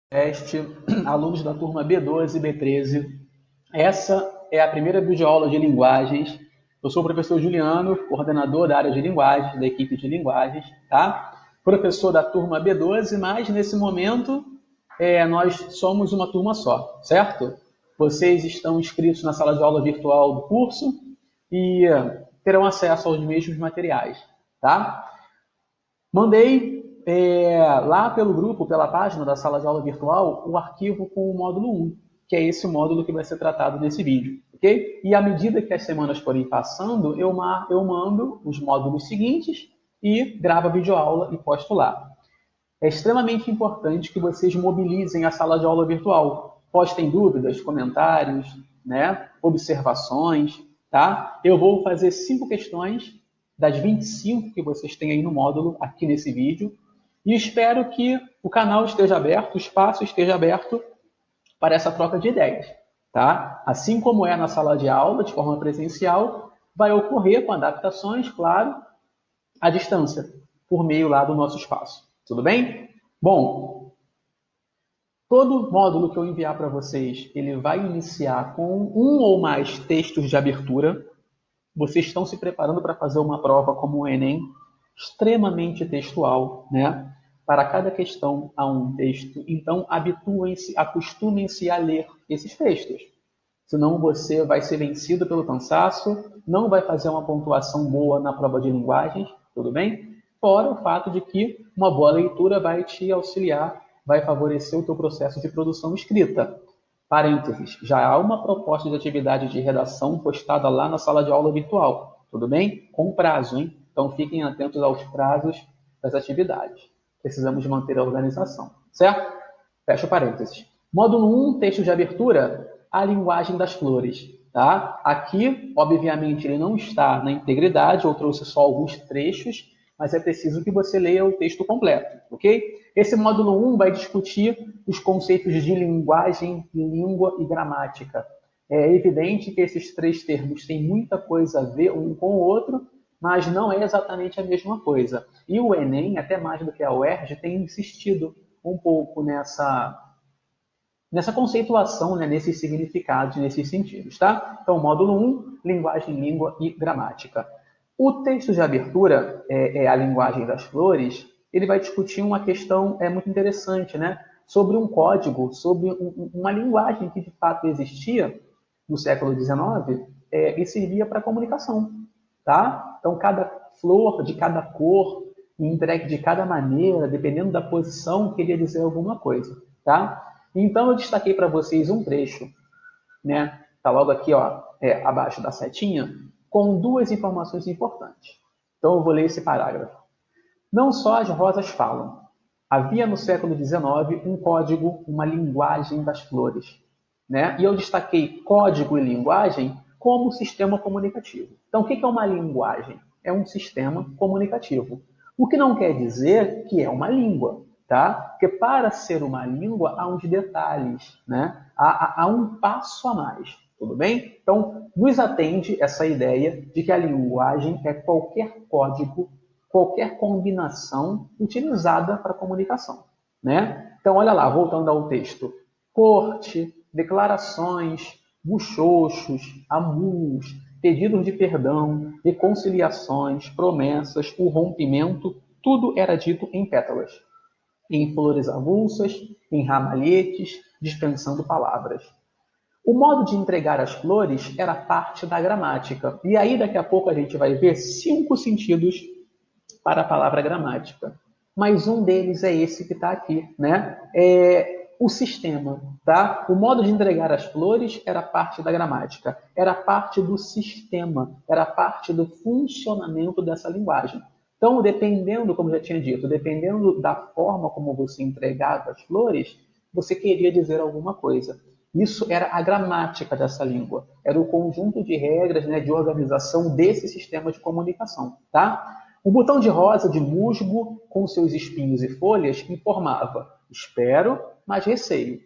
Teste, alunos da turma B12 e B13. Essa é a primeira videoaula de linguagens. Eu sou o professor Juliano, coordenador da área de linguagens, da equipe de linguagens, tá? Professor da turma B12, mas nesse momento nós somos uma turma só, certo? Vocês estão inscritos na sala de aula virtual do curso e terão acesso aos mesmos materiais, tá? Mandei lá pelo grupo, pela página da sala de aula virtual, o arquivo com o módulo 1, que é esse módulo que vai ser tratado nesse vídeo, ok? E à medida que as semanas forem passando, eu mando os módulos seguintes e gravo a videoaula e posto lá. É extremamente importante que vocês mobilizem a sala de aula virtual. Postem dúvidas, comentários, né? Observações, tá? Eu vou fazer 5 questões das 25 que vocês têm aí no módulo, aqui nesse vídeo, e espero que o canal esteja aberto, o espaço esteja aberto para essa troca de ideias, tá? Assim como é na sala de aula, de forma presencial, vai ocorrer com adaptações, claro, à distância, por meio lá do nosso espaço. Tudo bem? Bom, todo módulo que eu enviar para vocês, ele vai iniciar com um ou mais textos de abertura. Vocês estão se preparando para fazer uma prova como o Enem, extremamente textual, né? Para cada questão há um texto. Então, habituem-se, acostumem-se a ler esses textos. Senão você vai ser vencido pelo cansaço, não vai fazer uma pontuação boa na prova de linguagens, tudo bem? Fora o fato de que uma boa leitura vai te auxiliar, vai favorecer o teu processo de produção escrita. Parênteses, já há uma proposta de atividade de redação postada lá na sala de aula virtual, tudo bem? Com prazo, hein? Então fiquem atentos aos prazos das atividades. Precisamos manter a organização, certo? Fecha parênteses. Módulo 1, texto de abertura, a linguagem das flores. Tá? Aqui, obviamente, ele não está na integridade, eu trouxe só alguns trechos, mas é preciso que você leia o texto completo, ok? Esse módulo 1 vai discutir os conceitos de linguagem, língua e gramática. É evidente que esses 3 termos têm muita coisa a ver um com o outro, mas não é exatamente a mesma coisa. E o Enem, até mais do que a UERJ, tem insistido um pouco nessa conceituação, né, nesses significados, nesses sentidos, tá? Então, módulo 1, linguagem, língua e gramática. O texto de abertura, a linguagem das flores, ele vai discutir uma questão muito interessante, né? Sobre um código, sobre uma linguagem que de fato existia no século XIX e servia para comunicação, tá? Então, cada flor de cada cor, entregue de cada maneira, dependendo da posição, queria dizer alguma coisa, tá? Então, eu destaquei para vocês um trecho, né? Está logo aqui, ó, abaixo da setinha, com 2 informações importantes. Então, eu vou ler esse parágrafo. Não só as rosas falam. Havia no século XIX um código, uma linguagem das flores, né? E eu destaquei código e linguagem como sistema comunicativo. Então, o que é uma linguagem? É um sistema comunicativo. O que não quer dizer que é uma língua, tá? Porque para ser uma língua há uns detalhes, né? Há um passo a mais, tudo bem? Então, nos atende essa ideia de que a linguagem é qualquer código, qualquer combinação utilizada para comunicação, né? Então, olha lá, voltando ao texto. Corte, declarações, buchochos, amus, pedidos de perdão, reconciliações, promessas, o rompimento, tudo era dito em pétalas, em flores avulsas, em ramalhetes, dispensando palavras. O modo de entregar as flores era parte da gramática. E aí, daqui a pouco, a gente vai ver 5 sentidos para a palavra gramática. Mas um deles é esse que está aqui, né? É o sistema, tá? O modo de entregar as flores era parte da gramática, era parte do sistema, era parte do funcionamento dessa linguagem. Então, dependendo, como já tinha dito, dependendo da forma como você entregava as flores, você queria dizer alguma coisa. Isso era a gramática dessa língua, era o conjunto de regras, né, de organização desse sistema de comunicação, tá? O botão de rosa de musgo, com seus espinhos e folhas, informava: espero, mas receio.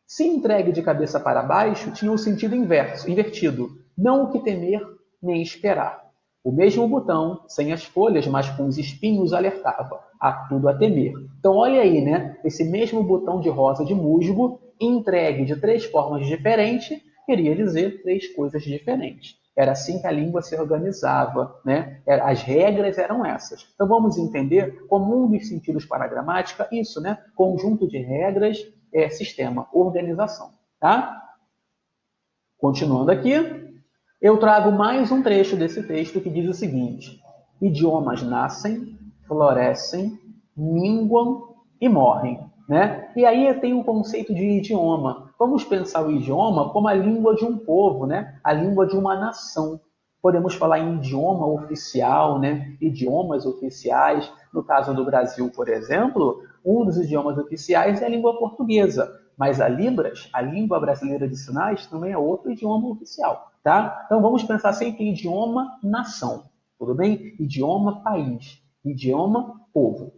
Se entregue de cabeça para baixo, tinha o sentido invertido: não o que temer, nem esperar. O mesmo botão, sem as folhas, mas com os espinhos, alertava: há tudo a temer. Então, olha aí, né? Esse mesmo botão de rosa de musgo, entregue de 3 formas diferentes, queria dizer 3 coisas diferentes. Era assim que a língua se organizava, né? As regras eram essas. Então, vamos entender como um dos sentidos para a gramática, isso, né? Conjunto de regras, sistema, organização, tá? Continuando aqui, eu trago mais um trecho desse texto que diz o seguinte: idiomas nascem, florescem, minguam e morrem. Né? E aí tem o conceito de idioma. Vamos pensar o idioma como a língua de um povo, né? A língua de uma nação. Podemos falar em idioma oficial, né? Idiomas oficiais. No caso do Brasil, por exemplo, um dos idiomas oficiais é a língua portuguesa. Mas a Libras, a língua brasileira de sinais, também é outro idioma oficial. Tá? Então vamos pensar sempre em idioma nação. Tudo bem? Idioma país. Idioma povo.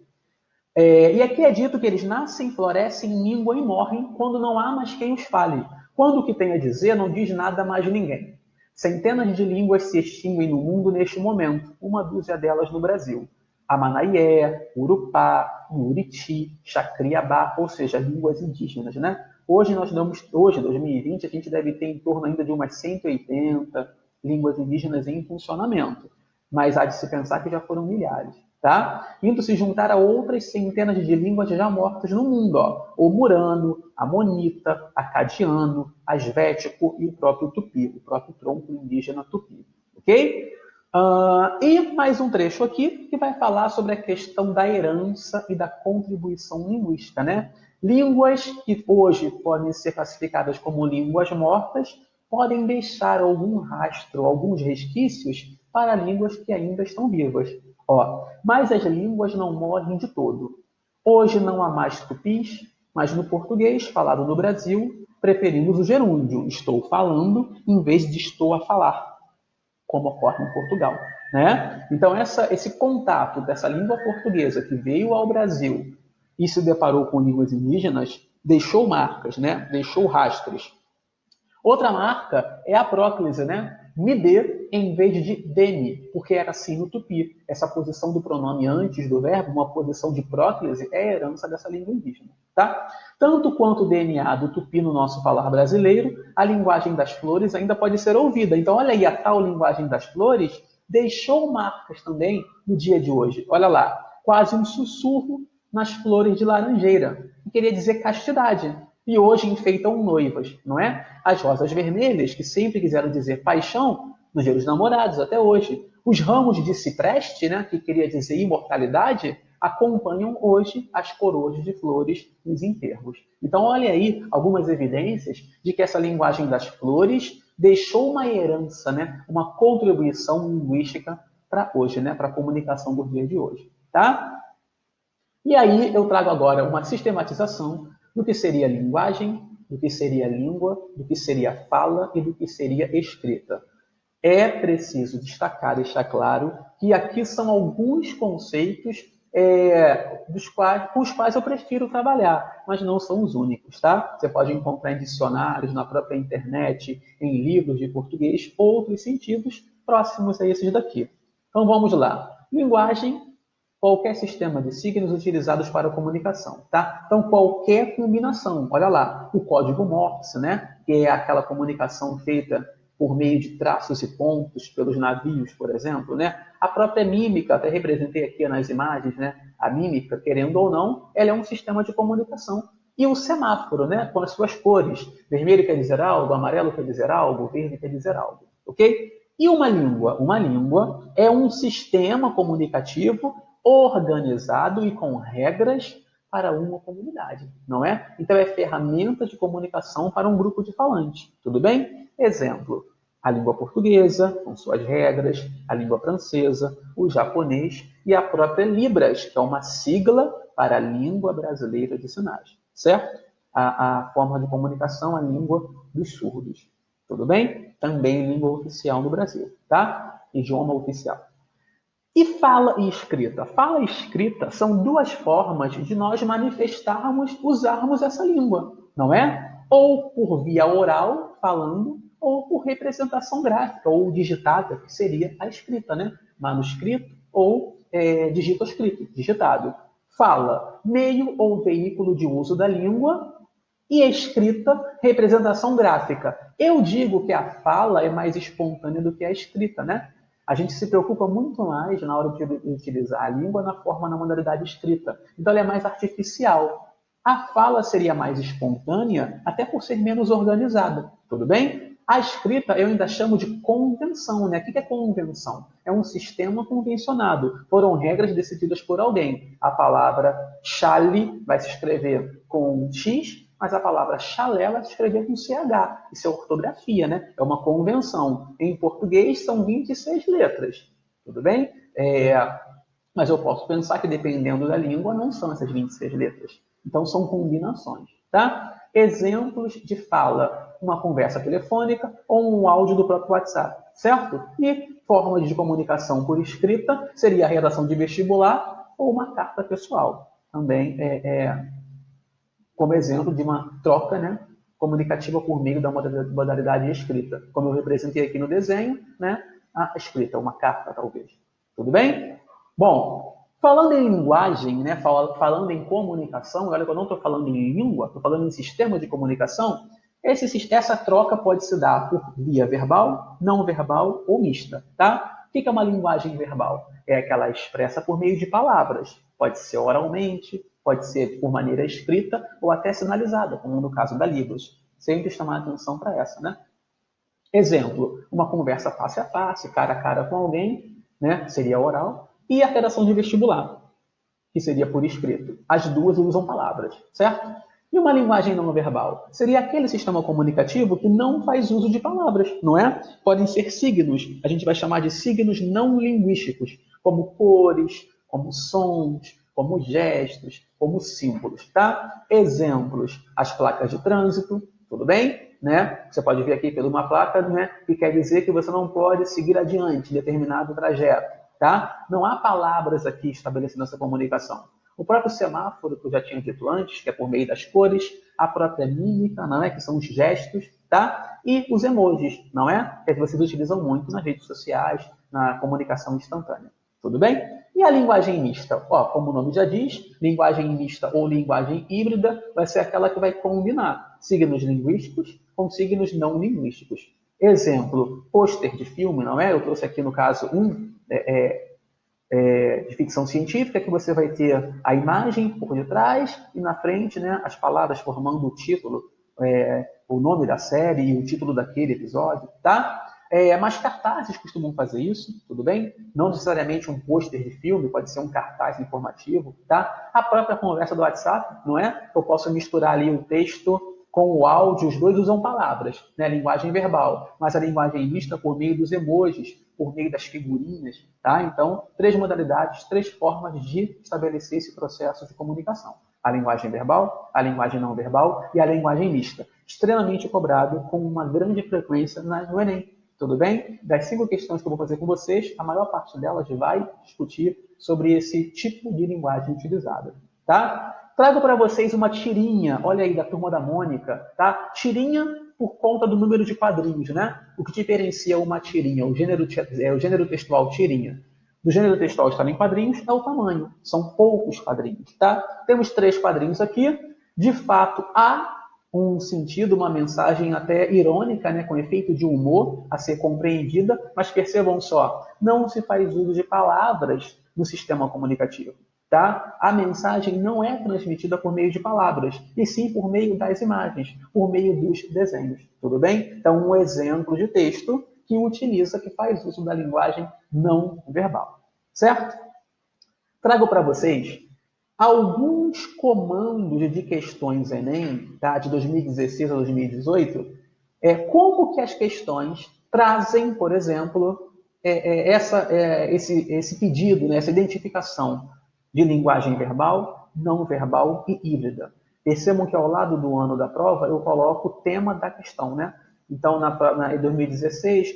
E aqui é dito que eles nascem, florescem, minguam e morrem quando não há mais quem os fale. Quando o que tem a dizer não diz nada mais de ninguém. Centenas de línguas se extinguem no mundo neste momento, uma dúzia delas no Brasil. Amanaie, Urupá, Muriti, Chacriabá, ou seja, línguas indígenas, né? Hoje, 2020, a gente deve ter em torno ainda de umas 180 línguas indígenas em funcionamento. Mas há de se pensar que já foram milhares. Tá? Indo se juntar a outras centenas de línguas já mortas no mundo, ó. O murano, a monita, acadiano, asvético e o próprio tupi, o próprio tronco indígena tupi, ok? E mais um trecho aqui que vai falar sobre a questão da herança e da contribuição linguística, né? Línguas que hoje podem ser classificadas como línguas mortas podem deixar algum rastro, alguns resquícios para línguas que ainda estão vivas. Ó, mas as línguas não morrem de todo. Hoje não há mais tupis, mas no português, falado no Brasil, preferimos o gerúndio. Estou falando em vez de estou a falar, como ocorre em Portugal. Né? Então, esse contato dessa língua portuguesa que veio ao Brasil e se deparou com línguas indígenas, deixou marcas, né? Deixou rastros. Outra marca é a próclise, né? Me dê em vez de dê-me, porque era assim no tupi. Essa posição do pronome antes do verbo, uma posição de próclise, é a herança dessa língua indígena. Tá? Tanto quanto o DNA do tupi no nosso falar brasileiro, a linguagem das flores ainda pode ser ouvida. Então, olha aí, a tal linguagem das flores deixou marcas também no dia de hoje. Olha lá, quase um sussurro nas flores de laranjeira, que queria dizer castidade. E hoje enfeitam noivas, não é? As rosas vermelhas, que sempre quiseram dizer paixão, no dia dos namorados, até hoje. Os ramos de cipreste, né, que queria dizer imortalidade, acompanham hoje as coroas de flores nos enterros. Então, olha aí algumas evidências de que essa linguagem das flores deixou uma herança, né, uma contribuição linguística para hoje, né, para a comunicação do dia de hoje. Tá? E aí eu trago agora uma sistematização do que seria linguagem, do que seria língua, do que seria fala e do que seria escrita. É preciso destacar, deixar claro, que aqui são alguns conceitos com os quais eu prefiro trabalhar, mas não são os únicos, tá? Você pode encontrar em dicionários, na própria internet, em livros de português, outros sentidos próximos a esses daqui. Então vamos lá. Linguagem, qualquer sistema de signos utilizados para a comunicação, tá? Então, qualquer combinação, olha lá, o código Morse, né? Que é aquela comunicação feita por meio de traços e pontos pelos navios, por exemplo, né? A própria mímica, até representei aqui nas imagens, né? A mímica, querendo ou não, ela é um sistema de comunicação. E o semáforo, né? Com as suas cores. Vermelho quer dizer algo, amarelo quer dizer algo, verde quer dizer algo, ok? E uma língua? Uma língua é um sistema comunicativo organizado e com regras para uma comunidade, não é? Então, é ferramenta de comunicação para um grupo de falantes, tudo bem? Exemplo, a língua portuguesa, com suas regras, a língua francesa, o japonês e a própria Libras, que é uma sigla para a língua brasileira de sinais, certo? A forma de comunicação, a língua dos surdos, tudo bem? Também língua oficial no Brasil, tá? Idioma oficial. E fala e escrita? Fala e escrita são duas formas de nós manifestarmos, usarmos essa língua, não é? Ou por via oral, falando, ou por representação gráfica, ou digitada, que seria a escrita, né? Manuscrito ou digito escrito, digitado. Fala, meio ou veículo de uso da língua, e escrita, representação gráfica. Eu digo que a fala é mais espontânea do que a escrita, né? A gente se preocupa muito mais na hora de utilizar a língua na modalidade escrita. Então, ela é mais artificial. A fala seria mais espontânea, até por ser menos organizada. Tudo bem? A escrita eu ainda chamo de convenção, né? O que é convenção? É um sistema convencionado. Foram regras decididas por alguém. A palavra chale vai se escrever com X, mas a palavra chalé vai se escrever com CH. Isso é ortografia, né? É uma convenção. Em português são 26 letras. Tudo bem? Mas eu posso pensar que, dependendo da língua, não são essas 26 letras. Então, são combinações, tá? Exemplos de fala: uma conversa telefônica ou um áudio do próprio WhatsApp, certo? E formas de comunicação por escrita seria a redação de vestibular ou uma carta pessoal. Também como exemplo de uma troca, né, comunicativa por meio da modalidade escrita. Como eu representei aqui no desenho, né, a escrita, uma carta, talvez. Tudo bem? Bom, falando em linguagem, né, falando em comunicação, olha que eu não estou falando em língua, estou falando em sistema de comunicação, essa troca pode se dar por via verbal, não verbal ou mista, tá? O que é uma linguagem verbal? É aquela expressa por meio de palavras. Pode ser oralmente, pode ser por maneira escrita ou até sinalizada, como no caso da Libras. Sempre chamar atenção para essa, né? Exemplo, uma conversa face a face, cara a cara com alguém, né? Seria oral. E a redação de vestibular, que seria por escrito. As duas usam palavras, certo? E uma linguagem não verbal? Seria aquele sistema comunicativo que não faz uso de palavras, não é? Podem ser signos, a gente vai chamar de signos não linguísticos, como cores, como sons, como gestos, como símbolos, tá? Exemplos, as placas de trânsito, tudo bem? Né? Você pode ver aqui pela uma placa, né, que quer dizer que você não pode seguir adiante em determinado trajeto, tá? Não há palavras aqui estabelecendo essa comunicação. O próprio semáforo, que eu já tinha dito antes, que é por meio das cores, a própria mímica, não é? Que são os gestos, tá? E os emojis, não é? Que vocês utilizam muito nas redes sociais, na comunicação instantânea. Tudo bem? E a linguagem mista? Ó, como o nome já diz, linguagem mista ou linguagem híbrida vai ser aquela que vai combinar signos linguísticos com signos não linguísticos. Exemplo, pôster de filme, não é? Eu trouxe aqui, no caso, de ficção científica, que você vai ter a imagem por detrás e na frente, né, as palavras formando o título, o nome da série e o título daquele episódio, tá? Mas cartazes costumam fazer isso, tudo bem? Não necessariamente um pôster de filme, pode ser um cartaz informativo, tá? A própria conversa do WhatsApp, não é? Eu posso misturar ali o texto com o áudio, os dois usam palavras, né? Linguagem verbal, mas a linguagem mista por meio dos emojis, por meio das figurinhas, tá? Então, 3 modalidades, 3 formas de estabelecer esse processo de comunicação. A linguagem verbal, a linguagem não verbal e a linguagem mista. Extremamente cobrado, com uma grande frequência no Enem. Tudo bem? Das 5 questões que eu vou fazer com vocês, a maior parte delas vai discutir sobre esse tipo de linguagem utilizada, tá? Trago para vocês uma tirinha, olha aí, da Turma da Mônica, tá? Tirinha por conta do número de quadrinhos, né? O que diferencia uma tirinha, o gênero textual tirinha, do gênero textual estar em quadrinhos, é o tamanho. São poucos quadrinhos, tá? Temos 3 quadrinhos aqui. De fato, há um sentido, uma mensagem até irônica, né, com efeito de humor a ser compreendida, mas percebam só, não se faz uso de palavras no sistema comunicativo. Tá? A mensagem não é transmitida por meio de palavras, e sim por meio das imagens, por meio dos desenhos. Tudo bem? Então, um exemplo de texto que faz uso da linguagem não verbal. Certo? Trago para vocês alguns comandos de questões Enem, tá? De 2016 a 2018, como que as questões trazem, por exemplo, esse pedido, né? Essa identificação de linguagem verbal, não verbal e híbrida. Percebam que ao lado do ano da prova eu coloco o tema da questão, né? Então, em 2016,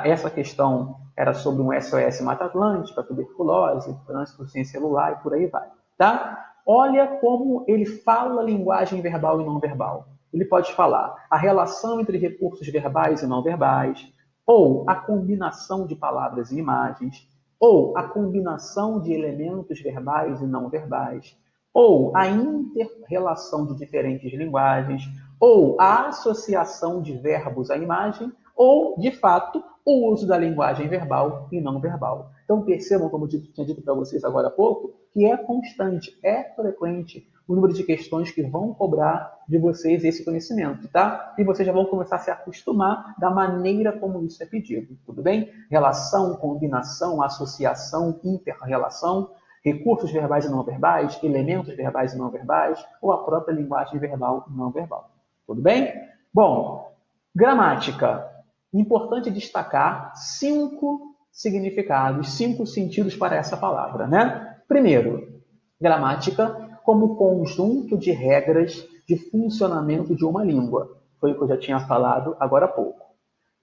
essa questão era sobre um SOS Mata Atlântica, tuberculose, trânsito sem celular e por aí vai, tá? Olha como ele fala linguagem verbal e não verbal. Ele pode falar a relação entre recursos verbais e não verbais, ou a combinação de palavras e imagens, ou a combinação de elementos verbais e não verbais, ou a inter-relação de diferentes linguagens, ou a associação de verbos à imagem, ou, de fato, o uso da linguagem verbal e não verbal. Então, percebam, como eu tinha dito para vocês agora há pouco, que é constante, é frequente o número de questões que vão cobrar de vocês esse conhecimento, tá? E vocês já vão começar a se acostumar da maneira como isso é pedido, tudo bem? Relação, combinação, associação, inter-relação, recursos verbais e não verbais, elementos verbais e não verbais, ou a própria linguagem verbal e não verbal. Tudo bem? Bom, gramática. Importante destacar 5 significados, 5 sentidos para essa palavra, né? Primeiro, gramática como conjunto de regras de funcionamento de uma língua. Foi o que eu já tinha falado agora há pouco.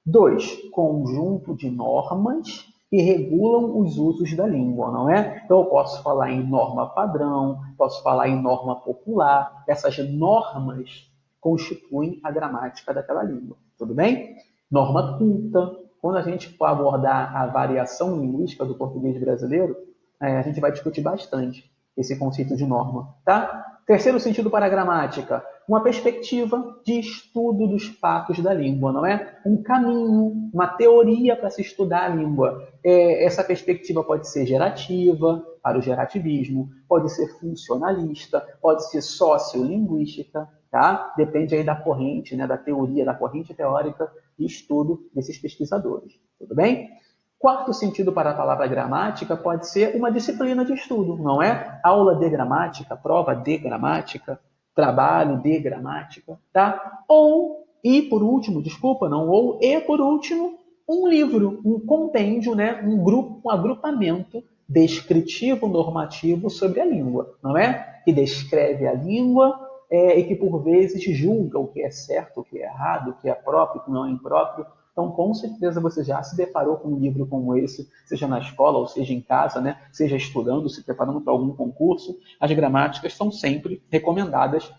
2, conjunto de normas que regulam os usos da língua, não é? Então, eu posso falar em norma padrão, posso falar em norma popular. Essas normas constituem a gramática daquela língua, tudo bem? Norma culta. Quando a gente for abordar a variação linguística do português brasileiro, a gente vai discutir bastante esse conceito de norma, tá? Terceiro sentido para a gramática, uma perspectiva de estudo dos fatos da língua, não é? Um caminho, uma teoria para se estudar a língua. Essa perspectiva pode ser gerativa, para o gerativismo, pode ser funcionalista, pode ser sociolinguística, tá? Depende aí da corrente, né, da teoria, da corrente teórica de estudo desses pesquisadores, tudo bem? Quarto sentido para a palavra gramática pode ser uma disciplina de estudo, não é? Aula de gramática, prova de gramática, trabalho de gramática, tá? Ou, e por último, desculpa, não ou, e por último, um livro, um compêndio, né? Um grupo, um agrupamento descritivo normativo sobre a língua, não é? Que descreve a língua e que, por vezes, julga o que é certo, o que é errado, o que é próprio, o que não é impróprio. Então, com certeza, você já se deparou com um livro como esse, seja na escola ou seja em casa, né? Seja estudando, se preparando para algum concurso. As gramáticas são sempre recomendadas,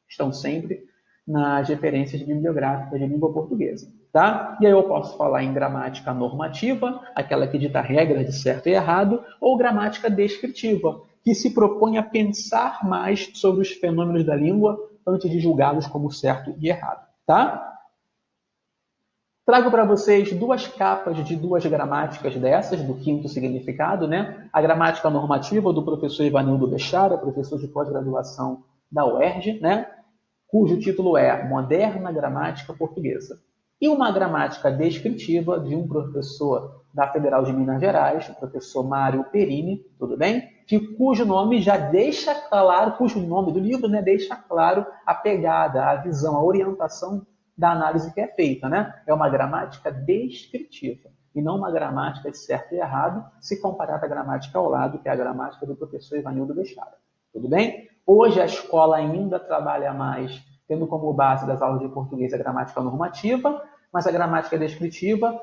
estão sempre nas referências bibliográficas de língua portuguesa. Tá? E aí eu posso falar em gramática normativa, aquela que dita regras de certo e errado, ou gramática descritiva, que se propõe a pensar mais sobre os fenômenos da língua antes de julgá-los como certo e errado. Tá? Trago para vocês 2 capas de 2 gramáticas dessas, do quinto significado, né? A gramática normativa do professor Ivanildo Bechara, professor de pós-graduação da UERJ, né? Cujo título é Moderna Gramática Portuguesa. E uma gramática descritiva de um professor da Federal de Minas Gerais, o professor Mário Perini, tudo bem? Cujo nome já deixa claro, cujo nome do livro, né, deixa claro a pegada, a visão, a orientação da análise que é feita, né? É uma gramática descritiva e não uma gramática de certo e errado, se comparar com a gramática ao lado, que é a gramática do professor Ivanildo Bechara. Tudo bem? Hoje a escola ainda trabalha mais tendo como base das aulas de português a gramática normativa, mas a gramática descritiva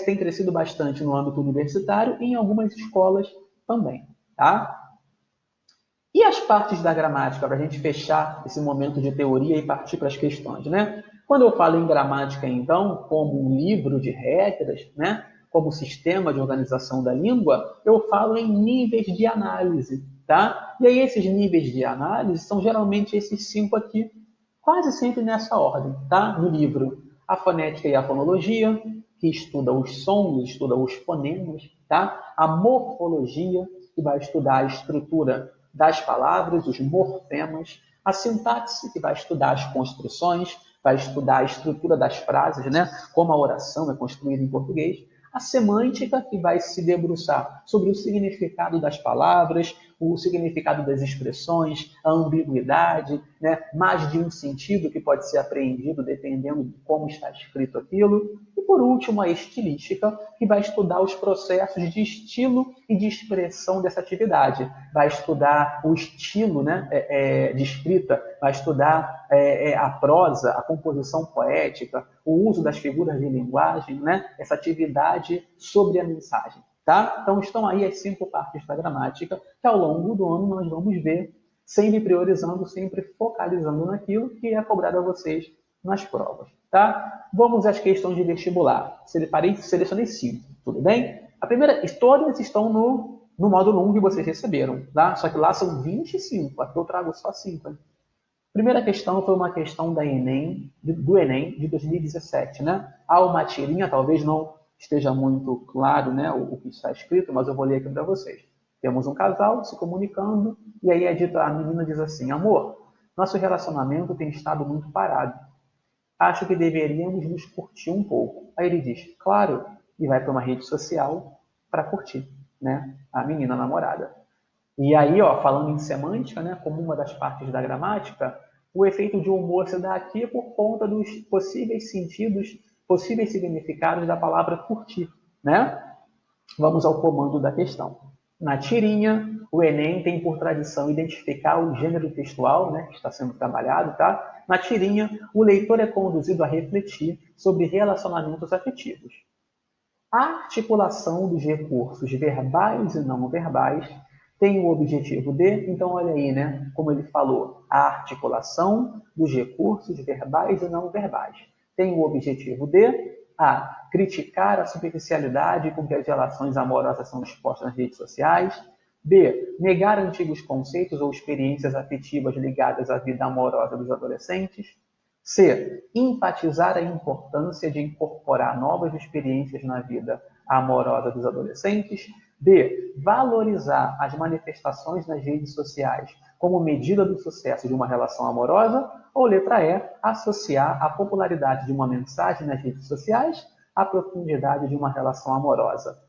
tem crescido bastante no âmbito universitário e em algumas escolas também, tá? E as partes da gramática, para a gente fechar esse momento de teoria e partir para as questões, né? Quando eu falo em gramática, então, como um livro de regras, né? Como sistema de organização da língua, eu falo em níveis de análise, tá? E aí esses níveis de análise são geralmente esses 5 aqui, quase sempre nessa ordem, tá? No livro, a fonética e a fonologia, que estuda os sons, estuda os fonemas, tá? A morfologia, que vai estudar a estrutura das palavras, os morfemas, a sintaxe, que vai estudar as construções, vai estudar a estrutura das frases, né? Como a oração é construída em português, a semântica, que vai se debruçar sobre o significado das palavras, o significado das expressões, a ambiguidade, né? Mais de um sentido que pode ser apreendido dependendo de como está escrito aquilo. E, por último, a estilística, que vai estudar os processos de estilo e de expressão dessa atividade. Vai estudar o estilo, né, de escrita, vai estudar a prosa, a composição poética, o uso das figuras de linguagem, né, essa atividade sobre a mensagem. Tá? Então, estão aí as 5 partes da gramática que, ao longo do ano, nós vamos ver, sempre priorizando, sempre focalizando naquilo que é cobrado a vocês nas provas. Tá? Vamos às questões de vestibular. Selecionei 5, tudo bem? Todas estão no módulo 1 que vocês receberam, tá? Só que lá são 25, aqui eu trago só 5. Hein? Primeira questão foi uma questão do Enem de 2017, né? Há uma tirinha, talvez não esteja muito claro, né, o que está escrito, mas eu vou ler aqui para vocês. Temos um casal se comunicando e aí a menina diz assim: amor, nosso relacionamento tem estado muito parado. Acho que deveríamos nos curtir um pouco. Aí ele diz, claro, e vai para uma rede social para curtir, né? A menina namorada. E aí, ó, falando em semântica, né, como uma das partes da gramática, o efeito de humor se dá aqui por conta dos possíveis sentidos, possíveis significados da palavra curtir, né? Vamos ao comando da questão. Na tirinha, o Enem tem por tradição identificar o gênero textual, né, que está sendo trabalhado, tá? Na tirinha, o leitor é conduzido a refletir sobre relacionamentos afetivos. A articulação dos recursos verbais e não verbais tem o objetivo de, então olha aí, né, como ele falou, a articulação dos recursos verbais e não verbais tem o objetivo de a. Criticar a superficialidade com que as relações amorosas são expostas nas redes sociais. B. Negar antigos conceitos ou experiências afetivas ligadas à vida amorosa dos adolescentes. C. Enfatizar a importância de incorporar novas experiências na vida amorosa dos adolescentes. D. Valorizar as manifestações nas redes sociais como medida do sucesso de uma relação amorosa. Ou letra E. Associar a popularidade de uma mensagem nas redes sociais à profundidade de uma relação amorosa.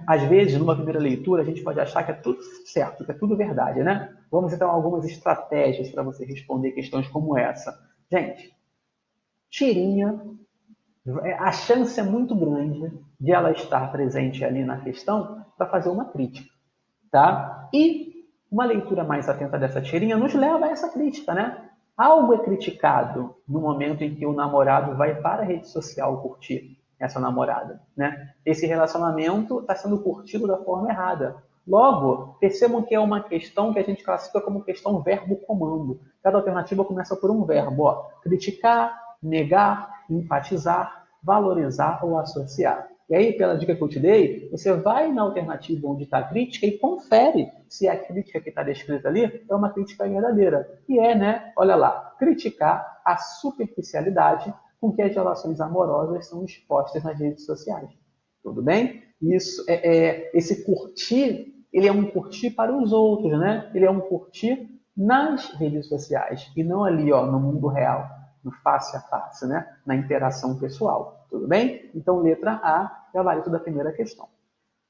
Às vezes, numa primeira leitura, a gente pode achar que é tudo certo, que é tudo verdade, né? Vamos então a algumas estratégias para você responder questões como essa. Gente, tirinha, a chance é muito grande de ela estar presente ali na questão para fazer uma crítica, tá? E uma leitura mais atenta dessa tirinha nos leva a essa crítica, né? Algo é criticado no momento em que o namorado vai para a rede social curtir essa namorada, né? Esse relacionamento está sendo curtido da forma errada. Logo, percebam que é uma questão que a gente classifica como questão verbo-comando. Cada alternativa começa por um verbo, ó. Criticar, negar, enfatizar, valorizar ou associar. E aí, pela dica que eu te dei, você vai na alternativa onde está a crítica e confere se a crítica que está descrita ali é uma crítica verdadeira. E é, né? Olha lá, criticar a superficialidade com que as relações amorosas são expostas nas redes sociais. Tudo bem? Isso esse curtir, ele é um curtir para os outros, né? Ele é um curtir nas redes sociais e não ali, ó, no mundo real, no face a face, né? Na interação pessoal. Tudo bem? Então, letra A, gabarito da primeira questão.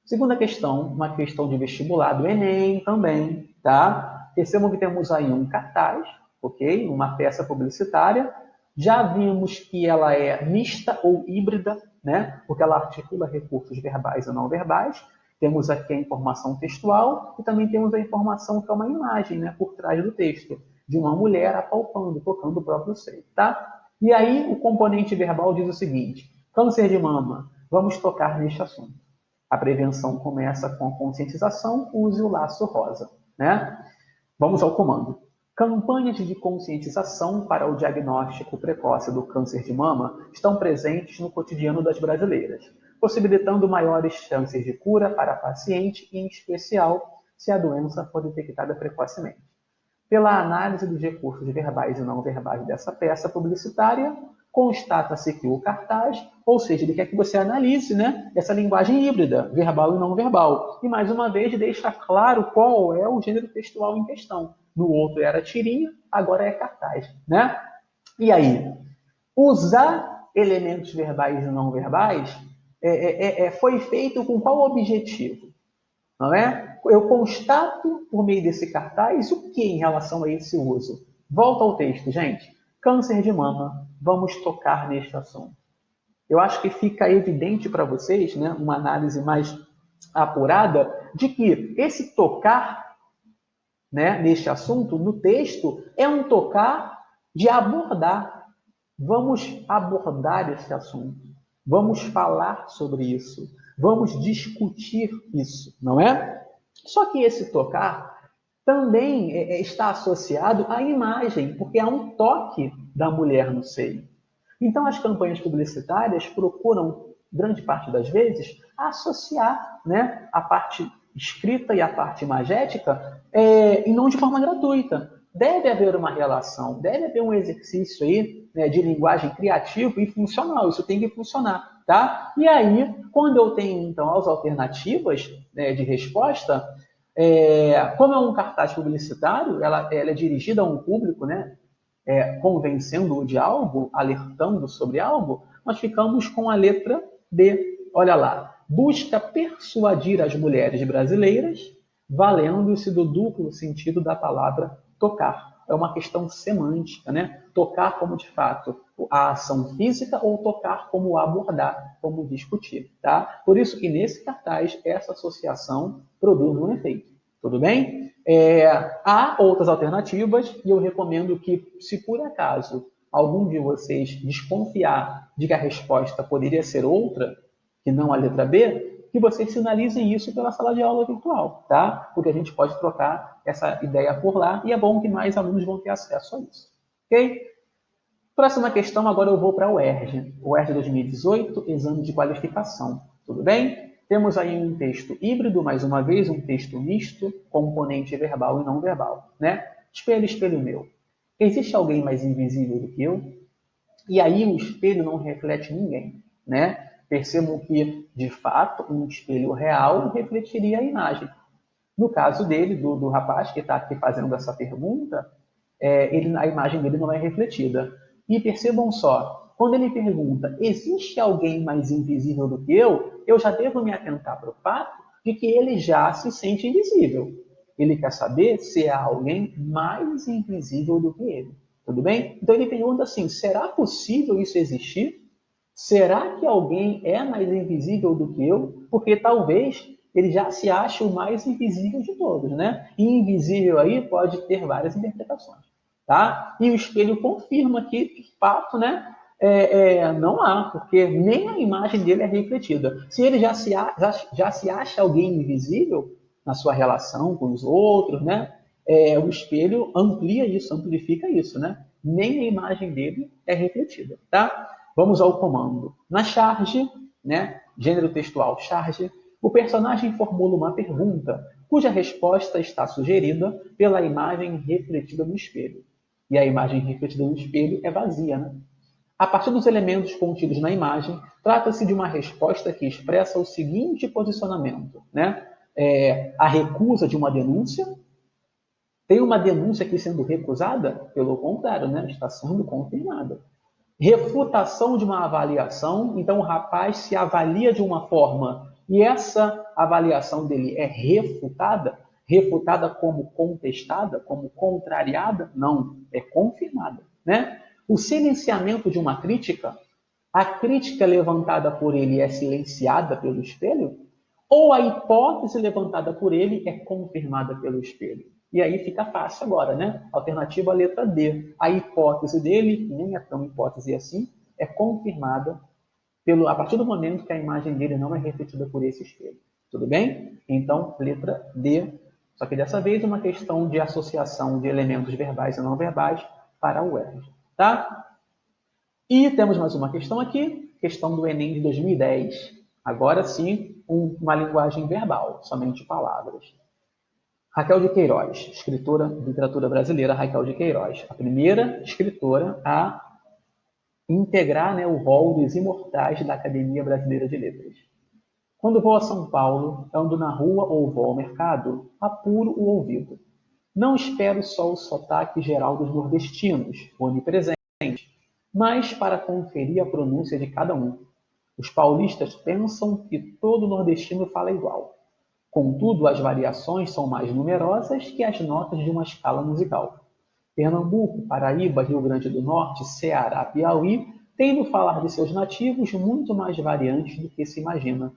Segunda questão, uma questão de vestibular do Enem também, tá? Percebam que temos aí um cartaz, ok? Uma peça publicitária. Já vimos que ela é mista ou híbrida, né? Porque ela articula recursos verbais e não verbais. Temos aqui a informação textual e também temos a informação que é uma imagem, né? Por trás do texto, de uma mulher apalpando, tocando o próprio seio, tá? E aí o componente verbal diz o seguinte: câncer de mama, vamos tocar neste assunto. A prevenção começa com a conscientização, use o laço rosa, né? Vamos ao comando. Campanhas de conscientização para o diagnóstico precoce do câncer de mama estão presentes no cotidiano das brasileiras, possibilitando maiores chances de cura para a paciente, em especial se a doença for detectada precocemente. Pela análise dos recursos verbais e não verbais dessa peça publicitária, constata-se que o cartaz, ou seja, ele quer que você analise, né, essa linguagem híbrida, verbal e não verbal. E, mais uma vez, deixa claro qual é o gênero textual em questão. No outro era tirinha, agora é cartaz, né? E aí, usar elementos verbais e não verbais foi feito com qual objetivo? Não é? Eu constato, por meio desse cartaz, o que em relação a esse uso? Volta ao texto, gente. Câncer de mama, vamos tocar neste assunto. Eu acho que fica evidente para vocês, né, uma análise mais apurada, de que esse tocar, né, neste assunto, no texto, é um tocar de abordar. Vamos abordar esse assunto. Vamos falar sobre isso. Vamos discutir isso, não é? Só que esse tocar também está associado à imagem, porque há um toque da mulher no seio. Então, as campanhas publicitárias procuram grande parte das vezes, associar, né, a parte escrita e a parte imagética e não de forma gratuita. Deve haver uma relação, deve haver um exercício aí, né, de linguagem criativo e funcional. Isso tem que funcionar, tá? E aí, quando eu tenho, então, as alternativas, né, de resposta, como é um cartaz publicitário, ela é dirigida a um público, né, convencendo-o de algo, alertando sobre algo, nós ficamos com a letra B. Olha lá. Busca persuadir as mulheres brasileiras, valendo-se do duplo sentido da palavra tocar. É uma questão semântica, né? Tocar como, de fato, a ação física ou tocar como abordar, como discutir, tá? Por isso que, nesse cartaz, essa associação produz um efeito. Tudo bem? Há outras alternativas e eu recomendo que, se por acaso algum de vocês desconfiar de que a resposta poderia ser outra, que não a letra B, que vocês sinalizem isso pela sala de aula virtual, tá? Porque a gente pode trocar essa ideia por lá e é bom que mais alunos vão ter acesso a isso. Ok? Próxima questão, agora eu vou para o UERJ. O UERJ 2018, exame de qualificação. Tudo bem? Temos aí um texto híbrido, mais uma vez, um texto misto, componente verbal e não verbal, né? Espelho, espelho meu. Existe alguém mais invisível do que eu? E aí o espelho não reflete ninguém, né? Percebam que, de fato, um espelho real refletiria a imagem. No caso dele, do rapaz que está aqui fazendo essa pergunta, a imagem dele não é refletida. E percebam só, quando ele pergunta, existe alguém mais invisível do que eu já devo me atentar para o fato de que ele já se sente invisível. Ele quer saber se há alguém mais invisível do que ele. Tudo bem? Então ele pergunta assim, será possível isso existir? Será que alguém é mais invisível do que eu? Porque talvez ele já se ache o mais invisível de todos, né? E invisível aí pode ter várias interpretações, tá? E o espelho confirma que, de fato, né, não há, porque nem a imagem dele é refletida. Se ele já se acha alguém invisível na sua relação com os outros, né? O espelho amplia isso, amplifica isso, né? Nem a imagem dele é refletida, tá? Vamos ao comando. Na charge, né? Gênero textual charge, o personagem formula uma pergunta cuja resposta está sugerida pela imagem refletida no espelho. E a imagem refletida no espelho é vazia, né? A partir dos elementos contidos na imagem, trata-se de uma resposta que expressa o seguinte posicionamento, né? A recusa de uma denúncia. Tem uma denúncia aqui sendo recusada? Pelo contrário, né? Está sendo confirmada. Refutação de uma avaliação, então o rapaz se avalia de uma forma e essa avaliação dele é refutada, refutada como contestada, como contrariada? Não, é confirmada, né? O silenciamento de uma crítica, a crítica levantada por ele é silenciada pelo espelho? Ou a hipótese levantada por ele é confirmada pelo espelho? E aí fica fácil agora, né? Alternativa letra D. A hipótese dele, que nem é tão hipótese assim, é confirmada a partir do momento que a imagem dele não é refletida por esse espelho. Tudo bem? Então, letra D. Só que dessa vez uma questão de associação de elementos verbais e não verbais para o UERJ. Tá? E temos mais uma questão aqui, questão do Enem de 2010. Agora sim, uma linguagem verbal, somente palavras. Raquel de Queiroz, escritora de literatura brasileira, Raquel de Queiroz, a primeira escritora a integrar, né, o rol dos imortais da Academia Brasileira de Letras. Quando vou a São Paulo, ando na rua ou vou ao mercado, apuro o ouvido. Não espero só o sotaque geral dos nordestinos, onipresente, mas para conferir a pronúncia de cada um. Os paulistas pensam que todo nordestino fala igual. Contudo, as variações são mais numerosas que as notas de uma escala musical. Pernambuco, Paraíba, Rio Grande do Norte, Ceará, Piauí têm no falar de seus nativos muito mais variantes do que se imagina.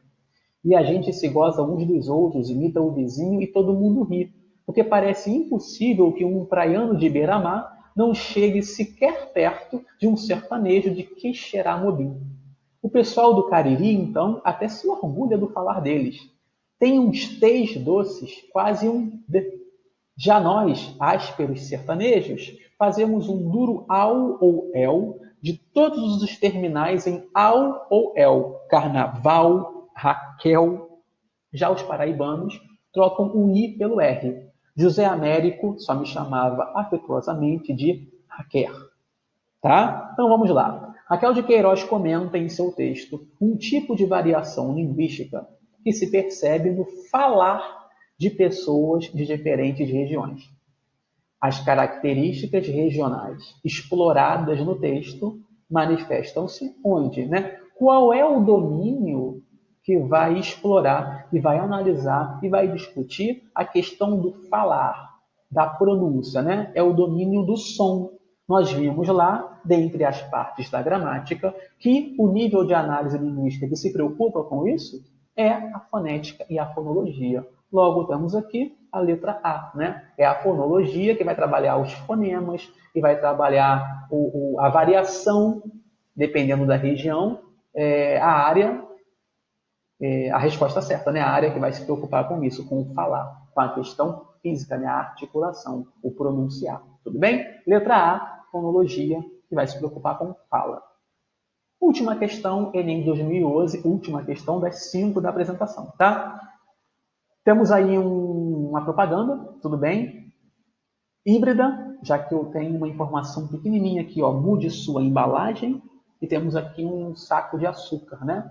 E a gente se goza uns dos outros, imita o vizinho e todo mundo ri, porque parece impossível que um praiano de Beira-Mar não chegue sequer perto de um sertanejo de Quixeramobim. O pessoal do Cariri, então, até se orgulha do falar deles. Tem uns T's doces, quase um D. Já nós, ásperos sertanejos, fazemos um duro AU ou EL de todos os terminais em AU ou EL. Carnaval, Raquel. Já os paraibanos trocam o I pelo R. José Américo só me chamava afetuosamente de Raquel. Tá? Então vamos lá. Raquel de Queiroz comenta em seu texto um tipo de variação linguística que se percebe no falar de pessoas de diferentes regiões. As características regionais exploradas no texto manifestam-se onde, né? Qual é o domínio que vai explorar e vai analisar e vai discutir a questão do falar, da pronúncia, né? É o domínio do som. Nós vimos lá, dentre as partes da gramática, que o nível de análise linguística que se preocupa com isso é a fonética e a fonologia. Logo, temos aqui a letra A, né? É a fonologia que vai trabalhar os fonemas, que vai trabalhar a variação, dependendo da região, a área, a resposta certa, né? A área que vai se preocupar com isso, com o falar, com a questão física, né? A articulação, o pronunciar. Tudo bem? Letra A, fonologia, que vai se preocupar com fala. Última questão, Enem 2011, última questão das 5 da apresentação, tá? Temos aí uma propaganda, tudo bem? Híbrida, já que eu tenho uma informação pequenininha aqui, ó, mude sua embalagem, e temos aqui um saco de açúcar, né?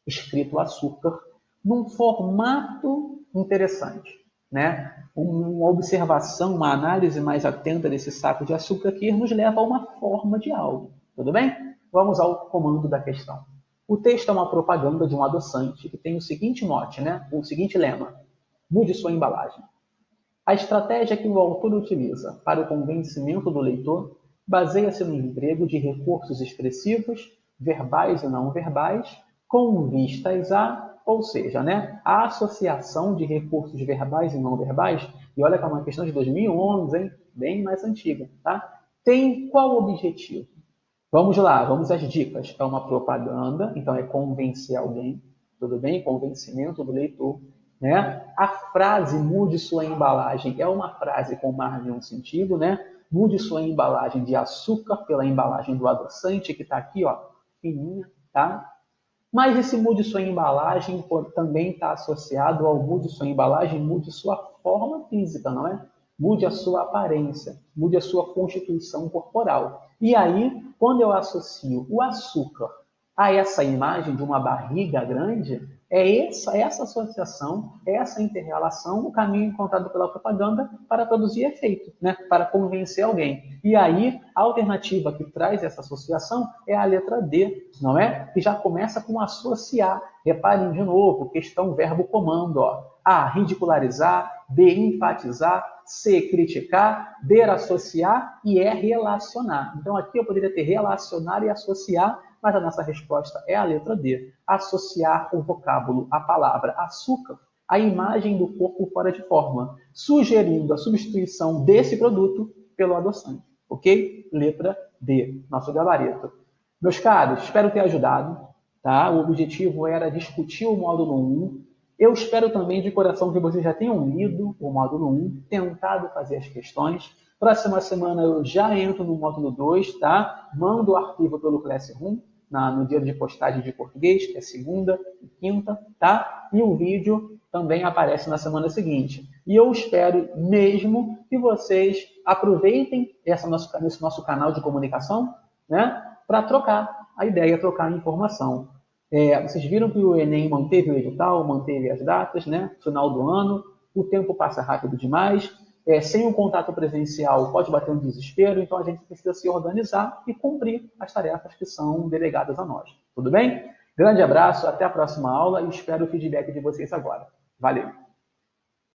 Escrito açúcar, num formato interessante, né? Uma observação, uma análise mais atenta desse saco de açúcar aqui nos leva a uma forma de algo, tudo bem? Vamos ao comando da questão. O texto é uma propaganda de um adoçante que tem o seguinte mote, né? O seguinte lema: mude sua embalagem. A estratégia que o autor utiliza para o convencimento do leitor baseia-se no emprego de recursos expressivos, verbais e não verbais, com vistas a, ou seja, né, a associação de recursos verbais e não verbais, e olha que é uma questão de 2011, hein? Bem mais antiga, tá? Tem qual objetivo? Vamos lá, vamos às dicas. É uma propaganda, então é convencer alguém, tudo bem? Convencimento do leitor, né? A frase mude sua embalagem é uma frase com mais de um sentido, né? Mude sua embalagem de açúcar pela embalagem do adoçante, que está aqui, ó, fininha, tá? Mas esse mude sua embalagem também está associado ao mude sua embalagem, mude sua forma física, não é? Mude a sua aparência, mude a sua constituição corporal. E aí, quando eu associo o açúcar a essa imagem de uma barriga grande, é essa associação, essa inter-relação, o caminho encontrado pela propaganda para produzir efeito, né? Para convencer alguém. E aí, a alternativa que traz essa associação é a letra D, não é? Que já começa com associar. Reparem de novo, questão verbo comando, ó. A, ridicularizar, B, enfatizar, C, criticar, D, associar e E, relacionar. Então aqui eu poderia ter relacionar e associar, mas a nossa resposta é a letra D. Associar o vocábulo, a palavra açúcar, à imagem do corpo fora de forma, sugerindo a substituição desse produto pelo adoçante. Ok? Letra D, nosso gabarito. Meus caros, espero ter ajudado. Tá? O objetivo era discutir o módulo 1. Eu espero também de coração que vocês já tenham lido o módulo 1, tentado fazer as questões. Próxima semana eu já entro no módulo 2, tá? Mando o arquivo pelo Classroom no dia de postagem de português, que é segunda e quinta, tá? E o vídeo também aparece na semana seguinte. E eu espero mesmo que vocês aproveitem esse nosso canal de comunicação, né? Para trocar a ideia, trocar a informação. Vocês viram que o Enem manteve o edital, manteve as datas, né? Final do ano, o tempo passa rápido demais. Sem um contato presencial pode bater um desespero, então a gente precisa se organizar e cumprir as tarefas que são delegadas a nós. Tudo bem? Grande abraço, até a próxima aula e espero o feedback de vocês agora. Valeu!